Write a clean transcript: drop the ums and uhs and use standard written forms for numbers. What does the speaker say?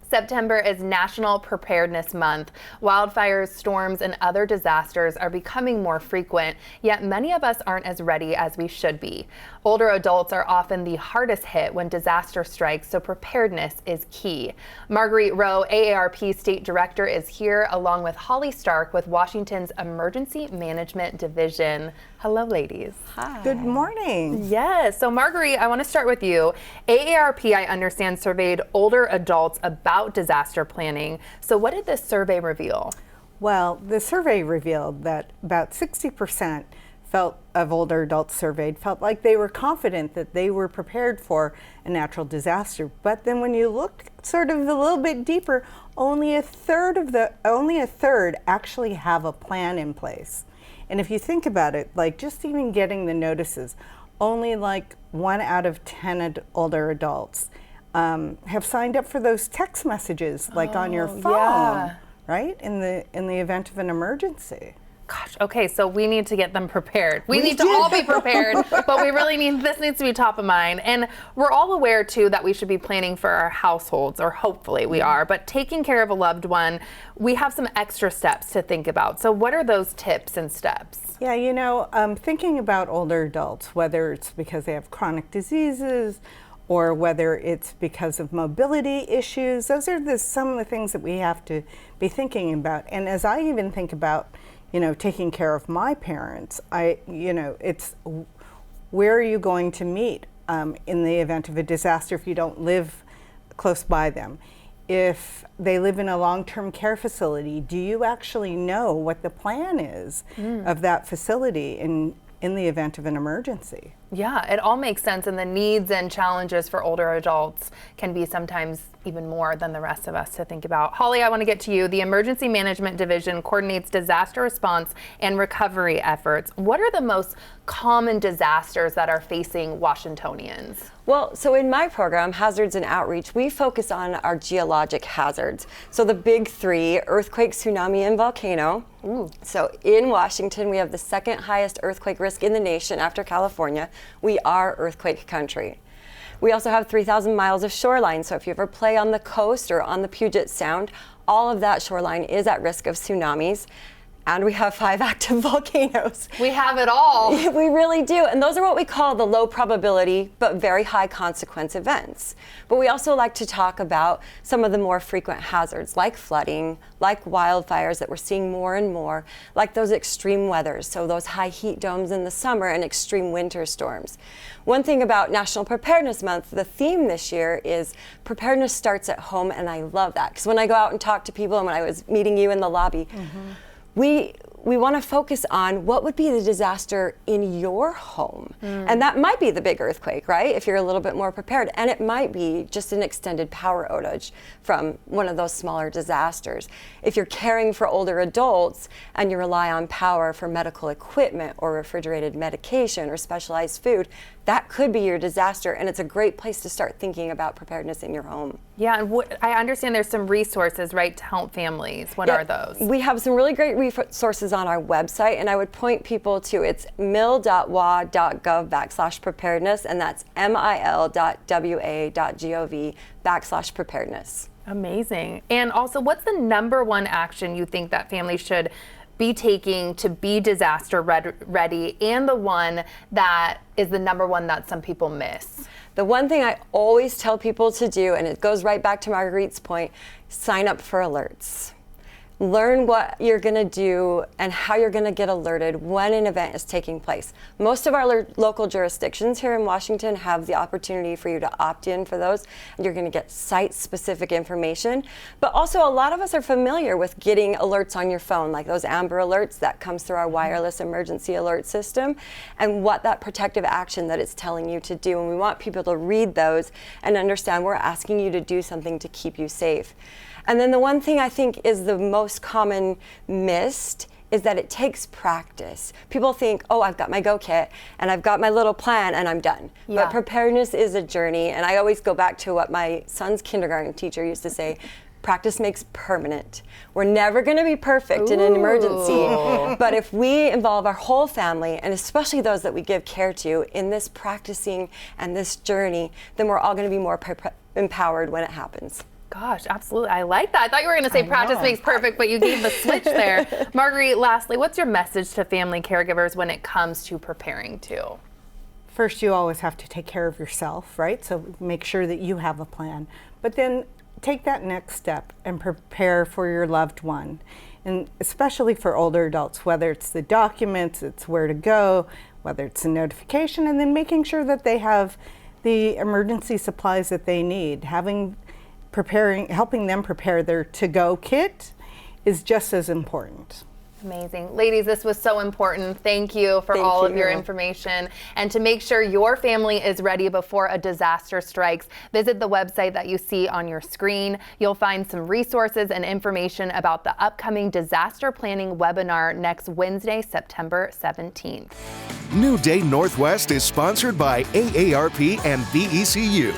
September is National Preparedness Month. Wildfires, storms, and other disasters are becoming more frequent, yet many of us aren't as ready as we should be. Older adults are often the hardest hit when disaster strikes, so preparedness is key. Marguerite Rowe, AARP State Director, is here along with Holly Stark with Washington's Emergency Management Division. Hello, ladies. Hi. Good morning. Yes. So, Marguerite, I want to start with you. AARP, I understand, surveyed older adults about disaster planning. So what did this survey reveal? Well, the survey revealed that about 60% of older adults surveyed felt like they were confident that they were prepared for a natural disaster. But then when you look sort of a little bit deeper, only a third actually have a plan in place. And if you think about it, like just even getting the notices, only like 1 out of 10 older adults have signed up for those text messages, like on your phone, right? In the event of an emergency. Gosh, okay, so we need to get them prepared. We need to all be prepared, but we really this needs to be top of mind. And we're all aware too that we should be planning for our households, or hopefully we are, but taking care of a loved one, we have some extra steps to think about. So what are those tips and steps? Yeah, you know, thinking about older adults, whether it's because they have chronic diseases or whether it's because of mobility issues, those are some of the things that we have to be thinking about. And as I even think about, you know, taking care of my parents, it's where are you going to meet in the event of a disaster if you don't live close by them? If they live in a long-term care facility, do you actually know what the plan is of that facility in the event of an emergency? Yeah, it all makes sense, and the needs and challenges for older adults can be sometimes even more than the rest of us to think about. Holly, I want to get to you. The Emergency Management Division coordinates disaster response and recovery efforts. What are the most common disasters that are facing Washingtonians? Well, so in my program, Hazards and Outreach, we focus on our geologic hazards. So the big three: earthquake, tsunami, and volcano. Ooh. So in Washington, we have the second highest earthquake risk in the nation after California. We are earthquake country. We also have 3,000 miles of shoreline. So if you ever play on the coast or on the Puget Sound, all of that shoreline is at risk of tsunamis. And we have 5 active volcanoes. We have it all. We really do. And those are what we call the low probability but very high consequence events. But we also like to talk about some of the more frequent hazards, like flooding, like wildfires that we're seeing more and more, like those extreme weathers, so those high heat domes in the summer and extreme winter storms. One thing about National Preparedness Month, the theme this year is preparedness starts at home, and I love that. Because when I go out and talk to people, and when I was meeting you in the lobby, we want to focus on what would be the disaster in your home. And that might be the big earthquake, right? If you're a little bit more prepared. And it might be just an extended power outage from one of those smaller disasters. If you're caring for older adults and you rely on power for medical equipment or refrigerated medication or specialized food, that could be your disaster, and it's a great place to start thinking about preparedness in your home. Yeah, and I understand there's some resources, right, to help families. What are those? We have some really great resources on our website, and I would point people to, it's mil.wa.gov/preparedness, and that's mil.wa.gov/preparedness. Amazing. And also, what's the number one action you think that families should be taking to be disaster ready, and the one that is the number one that some people miss? The one thing I always tell people to do, and it goes right back to Marguerite's point, sign up for alerts. Learn what you're going to do and how you're going to get alerted when an event is taking place. Most of our local jurisdictions here in Washington have the opportunity for you to opt in for those, and you're going to get site-specific information. But also, a lot of us are familiar with getting alerts on your phone, like those Amber Alerts that comes through our wireless emergency alert system, and what that protective action that it's telling you to do. And we want people to read those and understand we're asking you to do something to keep you safe. And then the one thing I think is the most common missed is that it takes practice. People think, oh, I've got my go kit and I've got my little plan and I'm done. Yeah. But preparedness is a journey. And I always go back to what my son's kindergarten teacher used to say, practice makes permanent. We're never going to be perfect in an emergency. But if we involve our whole family, and especially those that we give care to, in this practicing and this journey, then we're all going to be more empowered when it happens. Gosh, absolutely. I like that. I thought you were going to say practice makes perfect, but you gave the switch there. Marguerite, lastly, what's your message to family caregivers when it comes to preparing to? First, you always have to take care of yourself, right? So make sure that you have a plan. But then take that next step and prepare for your loved one. And especially for older adults, whether it's the documents, it's where to go, whether it's a notification, and then making sure that they have the emergency supplies that they need. Helping them prepare their to-go kit is just as important. Amazing. Ladies, this was so important. Thank you for all of your information. And to make sure your family is ready before a disaster strikes, visit the website that you see on your screen. You'll find some resources and information about the upcoming disaster planning webinar next Wednesday, September 17th. New Day Northwest is sponsored by AARP and VECU.